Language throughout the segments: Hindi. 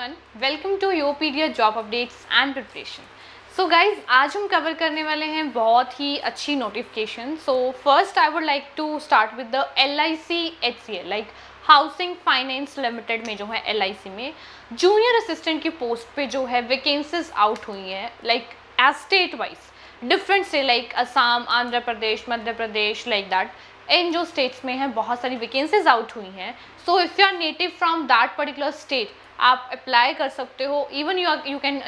एवरीवन, वेलकम टू योपीडिया job updates and preparation. So guys, आज हम कवर करने वाले हैं बहुत ही अच्छी notification. So first I would like to start with the LIC-HCL, like housing finance limited में जो है LIC में जूनियर असिस्टेंट की पोस्ट पे जो है वैकेंसीज आउट हुई हैं, like as state wise different state like Assam, Andhra Pradesh, Madhya Pradesh, like that in जो स्टेट्स में हैं बहुत सारी वैकेंसीज आउट हुई हैं। So if you are native from that particular state, आप अप्लाई कर सकते हो। Even you can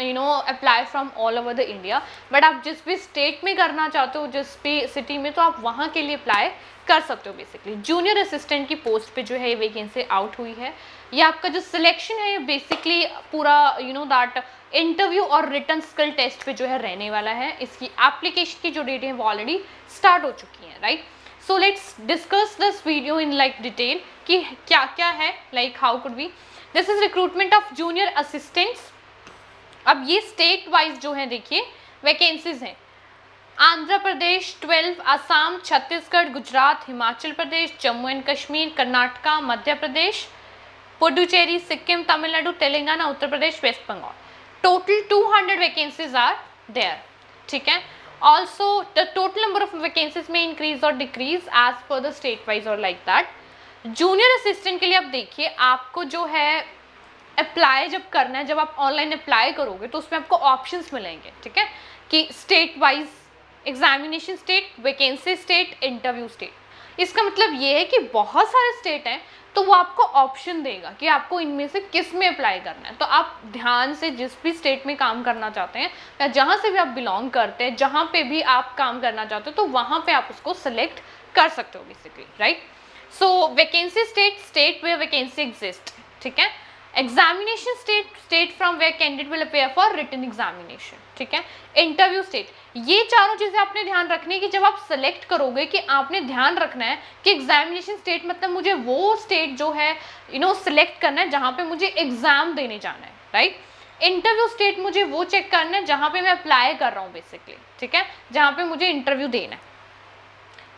apply from all over the India, but आप जिस भी स्टेट में करना चाहते हो, जिस भी सिटी में, तो आप वहाँ के लिए अप्लाई कर सकते हो। बेसिकली जूनियर असिस्टेंट की पोस्ट पे जो है ये वैकेंसी आउट हुई है। ये आपका जो सिलेक्शन है ये बेसिकली पूरा दैट इंटरव्यू और रिटन स्किल टेस्ट पे जो है रहने वाला है। इसकी एप्लीकेशन की जो डेट है वो ऑलरेडी स्टार्ट हो चुकी है, right. So let's discuss this video in like detail कि क्या क्या है, like how could be this is recruitment of junior assistants. अब ये स्टेट वाइज जो है देखिए वैकेंसीज हैं। Andhra Pradesh 12, Assam, Chhattisgarh, Gujarat, Himachal Pradesh, Jammu and Kashmir, Karnataka, Madhya Pradesh, Puducherry, Sikkim, Tamil Nadu, Telangana, Uttar Pradesh, West Bengal. Total 200 vacancies are there, ठीक है। Also the total number of vacancies में इंक्रीज और decrease as per the state wise और लाइक दैट। जूनियर असिस्टेंट के लिए आप देखिए, आपको जो है अप्लाई जब करना है, जब आप ऑनलाइन अप्लाई करोगे तो उसमें आपको ऑप्शंस मिलेंगे, ठीक है, कि state wise examination state, vacancy state, interview state. इसका मतलब ये है कि बहुत सारे स्टेट हैं तो वो आपको ऑप्शन देगा कि आपको इनमें से किस में अप्लाई करना है। तो आप ध्यान से जिस भी स्टेट में काम करना चाहते हैं या जहाँ से भी आप बिलोंग करते हैं, जहाँ पे भी आप काम करना चाहते हो, तो वहाँ पे आप उसको सिलेक्ट कर सकते हो basically, right. So vacancy state, state where vacancy exist, ठीक है। Examination state, state from where candidate will appear for written examination, ठीक है। इंटरव्यू स्टेट, ये चारों चीजें आपने ध्यान रखनी है कि जब आप सेलेक्ट करोगे कि आपने ध्यान रखना है कि एग्जामिनेशन स्टेट मतलब मुझे वो स्टेट जो है सिलेक्ट करना है जहाँ पे मुझे एग्जाम देने जाना है, राइट। इंटरव्यू स्टेट मुझे वो चेक करना है जहाँ पे मैं अप्लाई कर रहा हूँ बेसिकली, ठीक है, जहाँ पे मुझे इंटरव्यू देना है।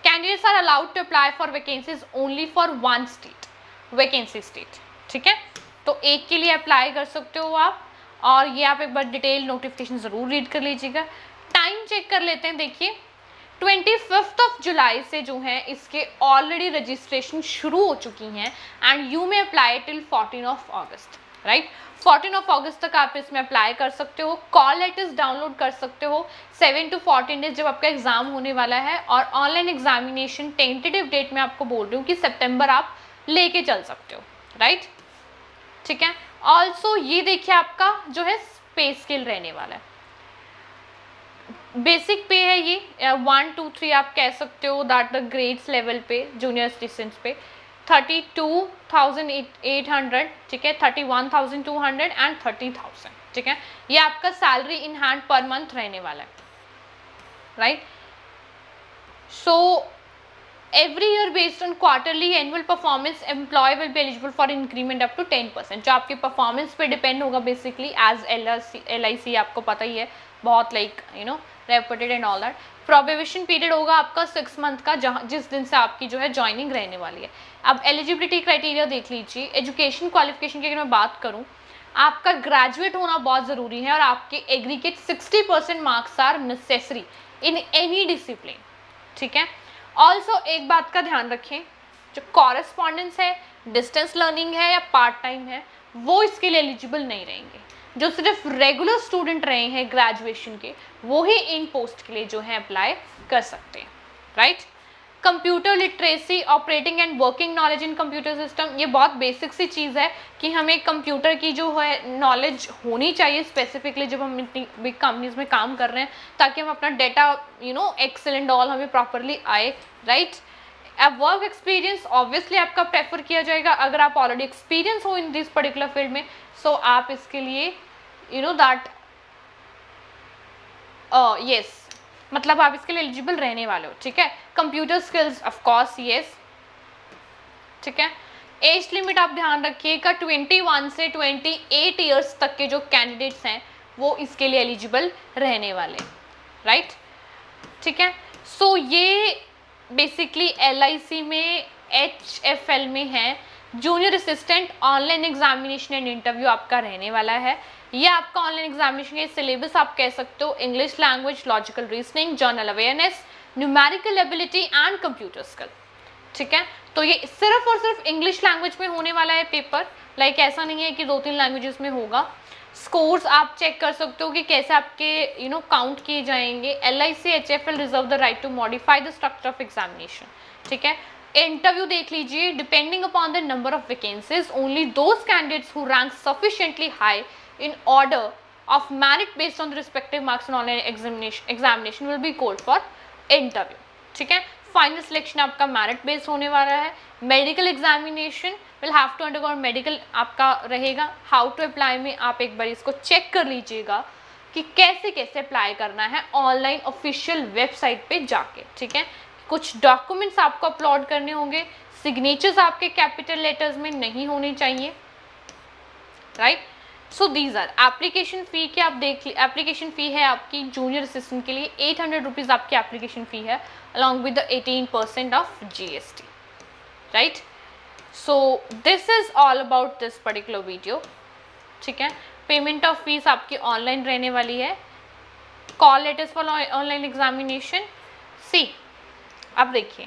Candidates are allowed to apply for vacancies only for one state, vacancy state, ठीक है। तो एक के लिए अप्लाई कर सकते हो आप, और ये आप एक बार डिटेल नोटिफिकेशन ज़रूर रीड कर लीजिएगा। टाइम चेक कर लेते हैं, देखिए 25 जुलाई से जो है इसके ऑलरेडी रजिस्ट्रेशन शुरू हो चुकी हैं एंड यू में अप्लाई टिल 14 अगस्त, राइट। 14 अगस्त तक आप इसमें अप्लाई कर सकते हो। कॉल लेटर्स डाउनलोड कर सकते हो 7 to 14 डेज जब आपका एग्जाम होने वाला है, और ऑनलाइन एग्जामिनेशन टेंटेटिव डेट में आपको बोल रही हूँ कि सितंबर आप लेके चल सकते हो, राइट, ठीक है। ऑल्सो ये देखिए आपका जो है पे स्केल रहने वाला है। बेसिक पे है ये 1 2 3 आप कह सकते हो दैट द ग्रेड्स लेवल पे जूनियर असिस्टेंट्स पे 32,800, ठीक है, 31,200 एंड 30,000, ठीक है। ये आपका salary in hand per month रहने वाला है, right. So every year based on quarterly annual performance employee will be eligible for increment up to 10%, जो आपके परफॉर्मेंस पे डिपेंड होगा बेसिकली एज LIC आपको पता ही है, बहुत like reputed and all that. Probation period होगा आपका 6 मंथ का, जहाँ जिस दिन से आपकी जो है ज्वाइनिंग रहने वाली है। अब एलिजिबिलिटी क्राइटेरिया देख लीजिए। एजुकेशन क्वालिफिकेशन की अगर मैं बात करूँ, आपका ग्रेजुएट होना बहुत ज़रूरी है और आपके aggregate 60% marks are necessary in any discipline, ठीक है। ऑल्सो एक बात का ध्यान रखें, जो कॉरेस्पॉन्डेंस है, डिस्टेंस लर्निंग है या पार्ट टाइम है, वो इसके लिए एलिजिबल नहीं रहेंगे। जो सिर्फ रेगुलर स्टूडेंट रहे हैं ग्रेजुएशन के, वो ही इन पोस्ट के लिए जो है अप्लाई कर सकते हैं, right. Computer literacy, operating and working knowledge in computer system, ये बहुत बेसिक सी चीज़ है कि हमें कंप्यूटर की जो है नॉलेज होनी चाहिए स्पेसिफिकली जब हम इतनी बिग कंपनीज में काम कर रहे हैं, ताकि हम अपना डेटा एक्सेल एंड ऑल हमें प्रॉपरली आए, राइट। अब वर्क एक्सपीरियंस ऑब्वियसली आपका प्रेफर किया जाएगा अगर आप ऑलरेडी एक्सपीरियंस हो इन दिस पर्टिकुलर फील्ड में। सो आप इसके लिए दैट यस, मतलब आप इसके लिए एलिजिबल रहने वाले हो, ठीक है। Computer skills of course yes, ठीक है। एज लिमिट आप ध्यान रखिएगा 21 से 28 ईयर्स तक के जो कैंडिडेट्स हैं वो इसके लिए एलिजिबल रहने वाले, राइट, ठीक है। सो ये बेसिकली LIC में HFL में है junior assistant online examination and interview आपका रहने वाला है। ये आपका ऑनलाइन एग्जामिनेशन के सिलेबस आप कह सकते हो English language, logical reasoning, journal awareness, numerical ability and computer skill. ठीक है, तो ये सिर्फ और सिर्फ इंग्लिश लैंग्वेज में होने वाला है पेपर। लाइक ऐसा नहीं है कि 2-3 लैंग्वेजेस में होगा। स्कोर्स आप चेक कर सकते हो कि कैसे आपके काउंट किए जाएंगे। LIC HFL reserve the right to modify the structure of examination. ठीक है, इंटरव्यू देख लीजिए, depending upon the number of vacancies only those candidates who rank sufficiently high in order of merit based on the respective marks in online examination will be called for interview. ठीक है, फाइनल सिलेक्शन आपका मेरिट बेस्ड होने वाला है। Medical examination will have to undergo medical आपका रहेगा। हाउ टू अप्लाई में आप एक बार इसको चेक कर लीजिएगा कि कैसे कैसे अप्लाई करना है ऑनलाइन ऑफिशियल वेबसाइट पे जाके। ठीक है, कुछ डॉक्यूमेंट्स आपको अपलोड करने होंगे, सिग्नेचर्स आपके कैपिटल लेटर्स में नहीं होने चाहिए, right. So these are application fee के आप देख ली। एप्लीकेशन फ़ी है आपकी जूनियर असिस्टेंट के लिए 800 रुपीज़ आपकी एप्लीकेशन फ़ी है along with the 18% of GST, right. So this is all about this particular video. ठीक है, पेमेंट ऑफ फीस आपकी ऑनलाइन रहने वाली है। Call letters for online examination. See अब देखिए,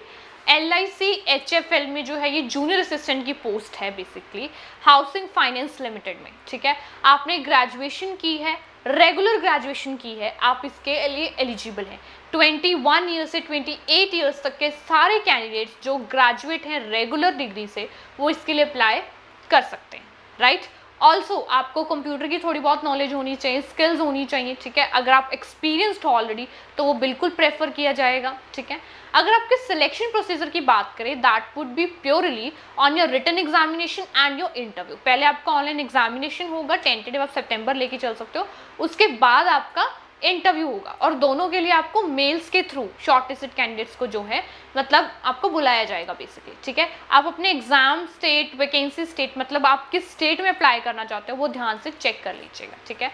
LIC HFL में जो है ये जूनियर असिस्टेंट की पोस्ट है बेसिकली हाउसिंग फाइनेंस लिमिटेड में। ठीक है, आपने ग्रेजुएशन की है, रेगुलर ग्रेजुएशन की है, आप इसके लिए एलिजिबल हैं। 21 ईयर्स से 28 ईयर्स तक के सारे कैंडिडेट्स जो ग्रेजुएट हैं रेगुलर डिग्री से वो इसके लिए अप्लाई कर सकते हैं, राइट। ऑल्सो आपको कंप्यूटर की थोड़ी बहुत नॉलेज होनी चाहिए, स्किल्स होनी चाहिए। ठीक है, अगर आप एक्सपीरियंस्ड हो ऑलरेडी तो वो बिल्कुल प्रेफर किया जाएगा। ठीक है, अगर आपके सिलेक्शन प्रोसीजर की बात करें that would be purely on your written examination and your interview. पहले आपका ऑनलाइन एग्जामिनेशन होगा, टेंटेटिव आप सितंबर लेके चल सकते हो, उसके बाद आपका इंटरव्यू होगा और दोनों के लिए आपको मेल्स के थ्रू शॉर्टलिस्टेड कैंडिडेट्स को जो है मतलब आपको बुलाया जाएगा बेसिकली। ठीक है, आप अपने एग्जाम स्टेट, वैकेंसी स्टेट मतलब आप किस स्टेट में अप्लाई करना चाहते हो वो ध्यान से चेक कर लीजिएगा। ठीक है,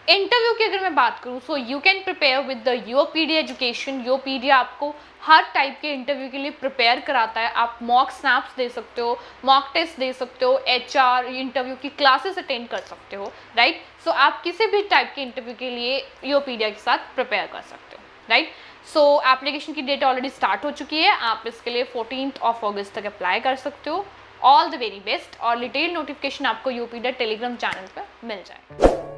इंटरव्यू की अगर मैं बात करूँ so you can prepare with the यूओपीडिया एजुकेशन। यूओपीडिया आपको हर टाइप के इंटरव्यू के लिए प्रिपेयर कराता है। आप मॉक स्नैप्स दे सकते हो, मॉक टेस्ट दे सकते हो, HR इंटरव्यू की क्लासेस अटेंड कर सकते हो, राइट। सो आप किसी भी टाइप के इंटरव्यू के लिए यूओपीडिया के साथ प्रिपेयर कर सकते हो, राइट। सो एप्लीकेशन की डेट ऑलरेडी स्टार्ट हो चुकी है, आप इसके लिए 14 अगस्त तक अप्लाई कर सकते हो। ऑल द वेरी बेस्ट और डिटेल नोटिफिकेशन आपको यूओपीडिया टेलीग्राम चैनल पर मिल जाएगा।